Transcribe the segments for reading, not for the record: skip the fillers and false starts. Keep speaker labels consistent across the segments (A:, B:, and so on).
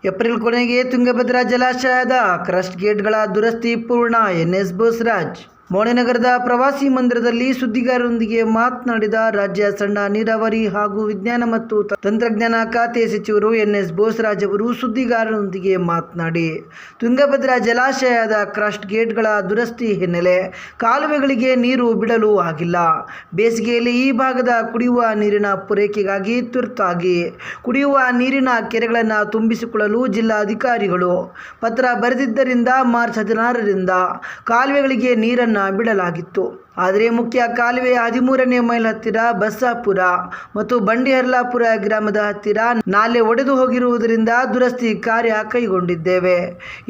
A: April ಕೊನೆಗೆ ತುಂಗಭದ್ರಾ ಜಲಾಶಯದ crust ಗೇಟ್ಗಳ ದುರಸ್ತಿ ಪೂರ್ಣ. ಎನ್ಎಸ್ ಬೋಸರಾಜ್. ಮೋಹನನಗರದ ಪ್ರವಾಸಿ ಮಂದಿರದಲ್ಲಿ ಸುದ್ದಿಗಾರರೊಂದಿಗೆ ಮಾತನಾಡಿದ ರಾಜ್ಯ ಸಣ್ಣ ನೀರಾವರಿ ಹಾಗೂ ವಿಜ್ಞಾನ ಮತ್ತು ತಂತ್ರಜ್ಞಾನ ಖಾತೆ ಸಚಿವರು ಎನ್ಎಸ್ ಬೋಸರಾಜ್ ಅವರು ಸುದ್ದಿಗಾರರೊಂದಿಗೆ ಮಾತನಾಡಿ, ತುಂಗಭದ್ರಾ ಜಲಾಶಯದ ಕ್ರಸ್ಟ್ ಗೇಟ್ಗಳ ದುರಸ್ತಿ ಹಿನ್ನೆಲೆ ಕಾಲುವೆಗಳಿಗೆ ನೀರು ಬಿಡಲು ಆಗಿಲ್ಲ. ಬೇಸಿಗೆಯಲ್ಲಿ ಈ ಭಾಗದ ಕುಡಿಯುವ ನೀರಿನ ಪೂರೈಕೆಗಾಗಿ ತುರ್ತಾಗಿ ಕುಡಿಯುವ ನೀರಿನ ಕೆರೆಗಳನ್ನು ತುಂಬಿಸಿಕೊಳ್ಳಲು ಜಿಲ್ಲಾಧಿಕಾರಿಗಳು ಪತ್ರ ಬರೆದಿದ್ದರಿಂದ ಮಾರ್ಚ್ 16ರಿಂದ ಕಾಲುವೆಗಳಿಗೆ ನೀರನ್ನು ಬಿಡಲಾಗಿತ್ತು. ಆದರೆ ಮುಖ್ಯ ಕಾಲುವೆ 13ನೇ ಮೈಲ್ ಹತ್ತಿರ ಬಸ್ಸಾಪುರ ಮತ್ತು ಬಂಡಿಹರ್ಲಾಪುರ ಗ್ರಾಮದ ಹತ್ತಿರ ನಾಲೆ ಒಡೆದು ಹೋಗಿರುವುದರಿಂದ ದುರಸ್ತಿ ಕಾರ್ಯ ಕೈಗೊಂಡಿದ್ದೇವೆ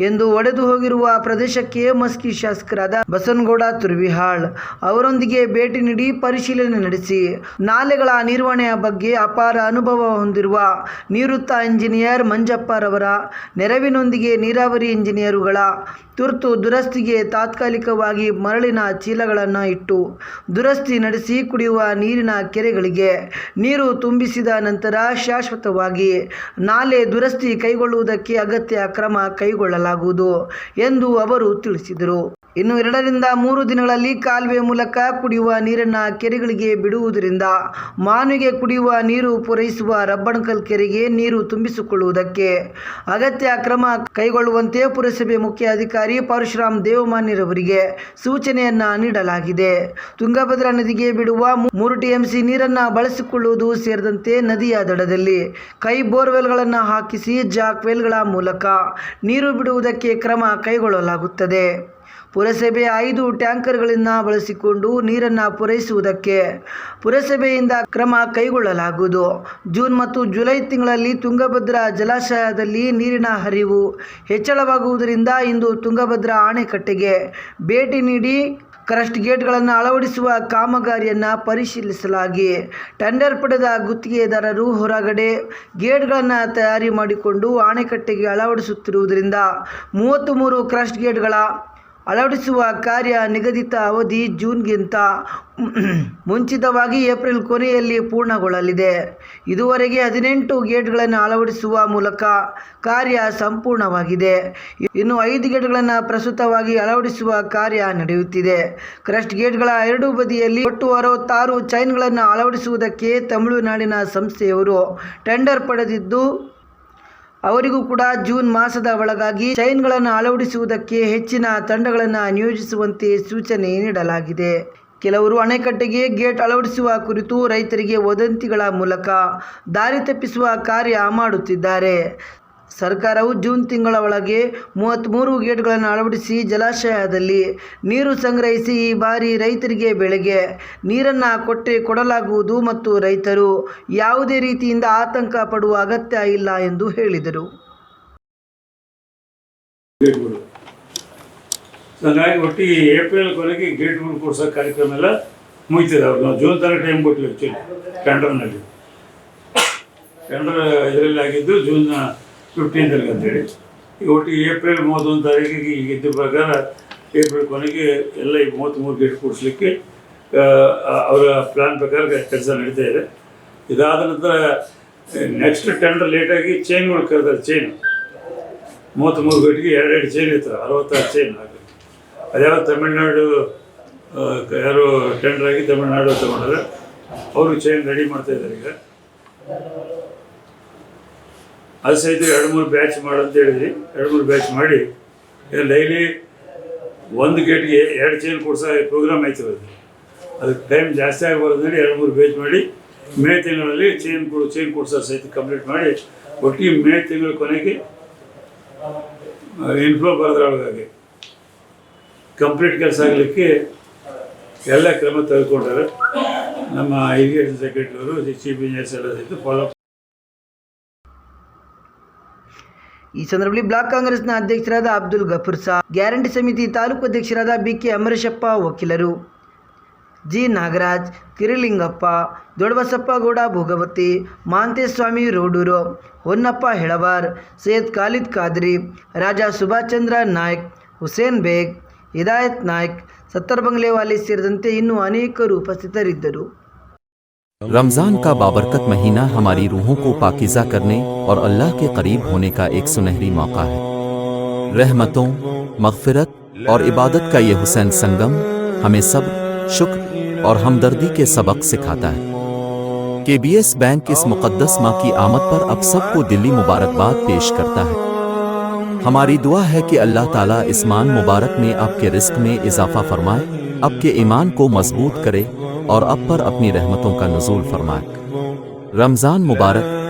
A: ಎಂದು ಒಡೆದು ಹೋಗಿರುವ ಪ್ರದೇಶಕ್ಕೆ ಮಸ್ಕಿ ಶಾಸಕರಾದ ಬಸನಗೌಡ ತುರ್ವಿಹಾಳ್ ಅವರೊಂದಿಗೆ ಭೇಟಿ ನೀಡಿ ಪರಿಶೀಲನೆ ನಡೆಸಿ ನಾಲೆಗಳ ನಿರ್ವಹಣೆಯ ಬಗ್ಗೆ ಅಪಾರ ಅನುಭವ ಹೊಂದಿರುವ ನಿವೃತ್ತ ಇಂಜಿನಿಯರ್ ಮಂಜಪ್ಪರವರ ನೆರವಿನೊಂದಿಗೆ ನೀರಾವರಿ ಇಂಜಿನಿಯರುಗಳ ತುರ್ತು ದುರಸ್ತಿಗೆ ತಾತ್ಕಾಲಿಕವಾಗಿ ಮರಳಿನ ಚೀಲಗಳನ್ನು ಇಟ್ಟು ದುರಸ್ತಿ ನಡೆಸಿ ಕುಡಿಯುವ ನೀರಿನ ಕೆರೆಗಳಿಗೆ ನೀರು ತುಂಬಿಸಿದ ನಂತರ ಶಾಶ್ವತವಾಗಿ ನಾಲೆ ದುರಸ್ತಿ ಕೈಗೊಳ್ಳುವುದಕ್ಕೆ ಅಗತ್ಯ ಕ್ರಮ ಕೈಗೊಳ್ಳಲಾಗುವುದು ಎಂದು ಅವರು ತಿಳಿಸಿದರು. ಇನ್ನು 2 ರಿಂದ 3 ದಿನಗಳಲ್ಲಿ ಕಾಲುವೆ ಮೂಲಕ ಕುಡಿಯುವ ನೀರನ್ನು ಕೆರೆಗಳಿಗೆ ಬಿಡುವುದರಿಂದ ಮಾನವಿಗೆ ಕುಡಿಯುವ ನೀರು ಪೂರೈಸುವ ರಬ್ಬಣಕಲ್ ಕೆರೆಗೆ ನೀರು ತುಂಬಿಸಿಕೊಳ್ಳುವುದಕ್ಕೆ ಅಗತ್ಯ ಕ್ರಮ ಕೈಗೊಳ್ಳುವಂತೆ ಪುರಸಭೆ ಮುಖ್ಯ ಅಧಿಕಾರಿ ಪರಶುರಾಮ್ ದೇವಮಾನ್ಯರವರಿಗೆ ಸೂಚನೆಯನ್ನ ನೀಡಲಾಗಿದೆ. ತುಂಗಭದ್ರಾ ನದಿಗೆ ಬಿಡುವ 3 ಟಿಎಂಸಿ ನೀರನ್ನು ಬಳಸಿಕೊಳ್ಳುವುದು ಸೇರಿದಂತೆ ನದಿಯ ದಡದಲ್ಲಿ ಕೈ ಬೋರ್ವೆಲ್ಗಳನ್ನು ಹಾಕಿಸಿ ಜಾಕ್ ವೆಲ್ಗಳ ಮೂಲಕ ನೀರು ಬಿಡುವುದಕ್ಕೆ ಕ್ರಮ ಕೈಗೊಳ್ಳಲಾಗುತ್ತದೆ. ಪುರಸಭೆ 5 ಟ್ಯಾಂಕರ್ಗಳನ್ನು ಬಳಸಿಕೊಂಡು ನೀರನ್ನು ಪೂರೈಸುವುದಕ್ಕೆ ಪುರಸಭೆಯಿಂದ ಕ್ರಮ ಕೈಗೊಳ್ಳಲಾಗುವುದು. ಜೂನ್ ಮತ್ತು ಜುಲೈ ತಿಂಗಳಲ್ಲಿ ತುಂಗಭದ್ರಾ ಜಲಾಶಯದಲ್ಲಿ ನೀರಿನ ಹರಿವು ಹೆಚ್ಚಳವಾಗುವುದರಿಂದ ಇಂದು ತುಂಗಭದ್ರಾ ಅಣೆಕಟ್ಟೆಗೆ ಭೇಟಿ ನೀಡಿ ಕ್ರಸ್ಟ್ ಗೇಟ್ಗಳನ್ನು ಅಳವಡಿಸುವ ಕಾಮಗಾರಿಯನ್ನು ಪರಿಶೀಲಿಸಲಾಗಿ ಟೆಂಡರ್ ಪಡೆದ ಗುತ್ತಿಗೆದಾರರು ಹೊರಗಡೆ ಗೇಟ್ಗಳನ್ನು ತಯಾರಿ ಮಾಡಿಕೊಂಡು ಅಣೆಕಟ್ಟೆಗೆ ಅಳವಡಿಸುತ್ತಿರುವುದರಿಂದ 33 ಕ್ರಸ್ಟ್ ಗೇಟ್ಗಳ ಅಳವಡಿಸುವ ಕಾರ್ಯ ನಿಗದಿತ ಅವಧಿ ಜೂನ್ಗಿಂತ ಮುಂಚಿತವಾಗಿ ಏಪ್ರಿಲ್ ಕೊನೆಯಲ್ಲಿ ಪೂರ್ಣಗೊಳ್ಳಲಿದೆ. ಇದುವರೆಗೆ 18 ಗೇಟ್ಗಳನ್ನು ಅಳವಡಿಸುವ ಮೂಲಕ ಕಾರ್ಯ ಸಂಪೂರ್ಣವಾಗಿದೆ. ಇನ್ನು 5 ಗೇಟ್ಗಳನ್ನು ಪ್ರಸ್ತುತವಾಗಿ ಅಳವಡಿಸುವ ಕಾರ್ಯ ನಡೆಯುತ್ತಿದೆ. ಕ್ರಸ್ಟ್ ಗೇಟ್ಗಳ 2 ಬದಿಯಲ್ಲಿ ಒಟ್ಟು 66 ಚೈನ್ಗಳನ್ನು ಅಳವಡಿಸುವುದಕ್ಕೆ ತಮಿಳುನಾಡಿನ ಸಂಸ್ಥೆಯವರು ಟೆಂಡರ್ ಪಡೆದಿದ್ದು, ಅವರಿಗೂ ಕೂಡ ಜೂನ್ ಮಾಸದ ಒಳಗಾಗಿ ಚೈನ್ಗಳನ್ನು ಅಳವಡಿಸುವುದಕ್ಕೆ ಹೆಚ್ಚಿನ ತಂಡಗಳನ್ನು ನಿಯೋಜಿಸುವಂತೆ ಸೂಚನೆ ನೀಡಲಾಗಿದೆ. ಕೆಲವರು ಅಣೆಕಟ್ಟೆಗೆ ಗೇಟ್ ಅಳವಡಿಸುವ ಕುರಿತು ರೈತರಿಗೆ ವದಂತಿಗಳ ಮೂಲಕ ದಾರಿ ತಪ್ಪಿಸುವ ಕಾರ್ಯ ಮಾಡುತ್ತಿದ್ದಾರೆ. ಸರ್ಕಾರವು ಜೂನ್ ತಿಂಗಳ ಒಳಗೆ 33 ಗೇಟ್ಗಳನ್ನು ಅಳವಡಿಸಿ ಜಲಾಶಯದಲ್ಲಿ ನೀರು ಸಂಗ್ರಹಿಸಿ ಈ ಬಾರಿ ರೈತರಿಗೆ ಬೆಳೆಗೆ ನೀರನ್ನು ಕೊಡಲಾಗುವುದು ಮತ್ತು ರೈತರು ಯಾವುದೇ ರೀತಿಯಿಂದ ಆತಂಕ ಪಡುವ ಅಗತ್ಯ ಇಲ್ಲ ಎಂದು ಹೇಳಿದರು.
B: ಹಾಗಾಗಿ ಒಟ್ಟಿಗೆ ಏಪ್ರಿಲ್ ಕೊನೆಗೆ ಗೇಟ್ಗಳು ಕೊಡಿಸೋ ಕಾರ್ಯಕ್ರಮ ಎಲ್ಲ ಮುಗಿತಿದೆ. ಅವ್ರು ನಾವು ಜೂನ್ ತನಕ ಟೈಮ್ ಕೊಟ್ಟಿವಿ. ಆ್ಯಕ್ಚುಲಿ ಟೆಂಡರ್ ಇದರಲ್ಲಿ ಆಗಿದ್ದು ಜೂನ್ 15 ಅಂತೇಳಿ. ಈಗ ಒಟ್ಟಿಗೆ ಏಪ್ರಿಲ್ 31 ತಾರೀಕಿಗೆ ಈಗ ಇದ್ದ ಪ್ರಕಾರ ಏಪ್ರಿಲ್ ಕೊನೆಗೆ ಎಲ್ಲ ಈ 33 ಗೇಟ್ ಕೂಡಿಸ್ಲಿಕ್ಕೆ ಅವರ ಪ್ಲ್ಯಾನ್ ಪ್ರಕಾರ ಕೆಲಸ ನಡೀತಾ ಇದೆ. ಇದಾದ ನಂತರ ನೆಕ್ಸ್ಟ್ ಟೆಂಡರ್ ಲೇಟಾಗಿ ಚೈನ್ಗಳು ಕರೆದಾರೆ. ಚೈನ್ 33 ಗೇಟ್ಗೆ 2 ಚೈನ್ ಇರ್ತಾರೆ, 66 ಚೈನ್ ಆಗಲಿ. ಅದ್ಯಾವ ತಮಿಳ್ನಾಡು ಯಾರು ಟೆಂಡರ್ ಆಗಿ ತಮಿಳ್ನಾಡು ತಗೊಂಡ್ರೆ ಅವರು ಚೈನ್ ರೆಡಿ ಮಾಡ್ತಾಯಿದ್ದಾರೆ. ಈಗ ಅದು ಸಹಿತ 2-3 ಬ್ಯಾಚ್ ಮಾಡಂತ ಹೇಳಿದ್ವಿ. 2-3 ಬ್ಯಾಚ್ ಮಾಡಿ ಡೈಲಿ 1 ಗೇಟ್ಗೆ 2 ಚೈನ್ ಕೊಡ್ಸೋ ಪ್ರೋಗ್ರಾಮ್ ಆಯ್ತದೆ. ಅದಕ್ಕೆ ಟೈಮ್ ಜಾಸ್ತಿ ಆಗಬಾರ್ದು ಹೇಳಿ 2-3 ಬ್ಯಾಚ್ ಮಾಡಿ ಮೇ ತಿಂಗಳಲ್ಲಿ ಚೈನ್ ಕೊಡ್ಸೋ ಸಹಿತ ಕಂಪ್ಲೀಟ್ ಮಾಡಿ ಒಟ್ಟಿಗೆ ಮೇ ತಿಂಗಳ ಕೊನೆಗೆ ಇನ್ಫ್ಲೋ ಬರೋದ್ರೊಳಗಾಗಿ ಕಂಪ್ಲೀಟ್ ಕೆಲಸ ಆಗಲಿಕ್ಕೆ ಎಲ್ಲ ಕ್ರಮ ತೆಗೆದುಕೊಂಡಾರೆ. ನಮ್ಮ ಇರಿಗೇಷನ್ ಸೆಕ್ರೆಟರಿಯವರು ಚೀಫ್ ಇಂಜಿನಿಯರ್ಸ್ ಎಲ್ಲ ಸಹಿತ ಫಾಲೋ.
A: ಈ ಸಂದರ್ಭದಲ್ಲಿ ಬ್ಲಾಕ್ ಕಾಂಗ್ರೆಸ್ನ ಅಧ್ಯಕ್ಷರಾದ ಅಬ್ದುಲ್ ಗಫೂರ್ ಸಾಬ್, ಗ್ಯಾರಂಟಿ ಸಮಿತಿ ತಾಲೂಕು ಅಧ್ಯಕ್ಷರಾದ ಬಿಕೆ ಅಮರೇಶಪ್ಪ, ವಕೀಲರು ಜಿ ನಾಗರಾಜ್, ಕಿರಿಲಿಂಗಪ್ಪ, ದೊಡ್ಡಬಸಪ್ಪ ಗೌಡ ಭೋಗವತಿ, ಮಾಂತೇಸ್ವಾಮಿ ರೋಡೂರು, ಹೊನ್ನಪ್ಪ ಹೆಳವಾರ್, ಸೈಯದ್ ಖಾಲಿದ್ ಖಾದ್ರಿ, ರಾಜಾ ಸುಭಾಷ್ ಚಂದ್ರ ನಾಯ್ಕ್, ಹುಸೇನ್ ಬೇಗ್, ಹಿದಾಯತ್ ನಾಯ್ಕ್, ಸತ್ತರ್ ಬಂಗ್ಲೆವಾಲಿ ಸೇರಿದಂತೆ ಇನ್ನೂ ಅನೇಕರು ಉಪಸ್ಥಿತರಿದ್ದರು.
C: रमज़ान का बाबरकत महीना हमारी रूहों को पाकीज़ा करने और अल्लाह के करीब होने का एक सुनहरी मौका है। रहमतों, मग़फ़िरत और इबादत का ये हुसैन संगम हमें सब्र, शुक्र और हमदर्दी के सबक सिखाता है। KBS बैंक इस मुक़द्दस माह की आमद पर अब सबको दिली मुबारकबाद पेश करता है। हमारी दुआ है कि अल्लाह ताला इस मान मुबारक में आपके रिस्क में इजाफ़ा फरमाए, आपके ईमान को मजबूत करे और अब पर अपनी रहमतों का नुज़ूल फरमाए। रमज़ान मुबारक।